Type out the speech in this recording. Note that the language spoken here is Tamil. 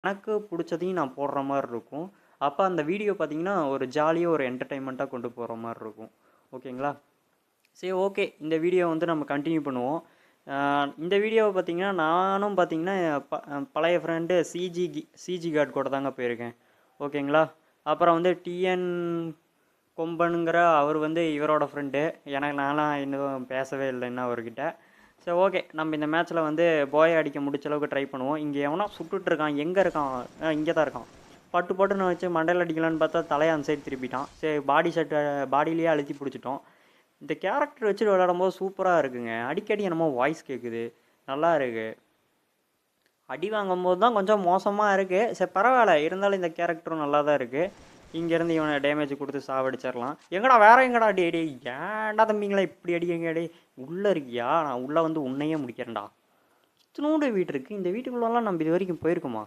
எனக்கு புடிச்சதையும் நான் போடுற மாரி இருக்கும். அப்ப அந்த வீடியோ பார்த்தீங்கன்னா, ஒரு ஜாலியா ஒரு என்டர்டெயின்மென்ட்டா கொண்டு போற மாரி இருக்கும். ஓகேங்களா? சரி ஓகே. இந்த வீடியோ வந்து நம்ம கன்டின்யூ பண்ணுவோம். இந்த வீடியோவ பார்த்தீங்கன்னா, நானும் பார்த்தீங்கன்னா, பழைய ஃப்ரெண்டு சிஜி காட் கூட தாங்க போயிருக்கேன். ஓகேங்களா? அப்புறம் வந்து டிஎன் கொம்பனுங்கிற அவர் வந்து இவரோட ஃப்ரெண்டு. நான்லாம் இன்னும் பேசவே இல்ல இன்னும் அவர்கிட்ட. சரி ஓகே. நம்ம இந்த மேட்ச்சில வந்து போய அடிக்க முடிச்ச அளவுக்கு ட்ரை பண்ணுவோம். இங்க எவனோ சுட்டுட்டு இருக்கான். எங்க இருக்கான்? இங்க தான் இருக்கான். பட்டு பட்டுன்னு வச்சு மண்டையில அடிக்கலான்னு பார்த்தா தலைய அந்த சைடு திருப்பிட்டான். சரி பாடியிலேயே அழுத்தி புடிச்சுட்டோம். இந்த கேரக்டர் வச்சுட்டு விளையாடும்போது சூப்பரா இருக்குங்க. அடிக்கடி என்னமோ வாய்ஸ் கேட்குது. நல்லா இருக்கு. அடி வாங்கும்போது தான் கொஞ்சம் மோசமா இருக்கு. சரி பரவால்ல. இருந்தாலும் இந்த கேரக்டரும் நல்லா தான் இருக்கு. இங்கேருந்து இவன டேமேஜ் குடுத்து சாவடிச்சிரலாம். எங்கடா வேற எங்கடா? டேய் டேய் ஏன்டா தம்பிங்களா இப்படி அடிக்கிறீங்க டேய்? உள்ள இருக்கியா? நான் உள்ள வந்து உன்னையே முடிக்கிறேன்டா. இத்துணூண்டு வீடு இருக்கு. இந்த வீட்டுக்குள்ளலாம் நம்ம இதுவரைக்கும் போயிருக்கோமா?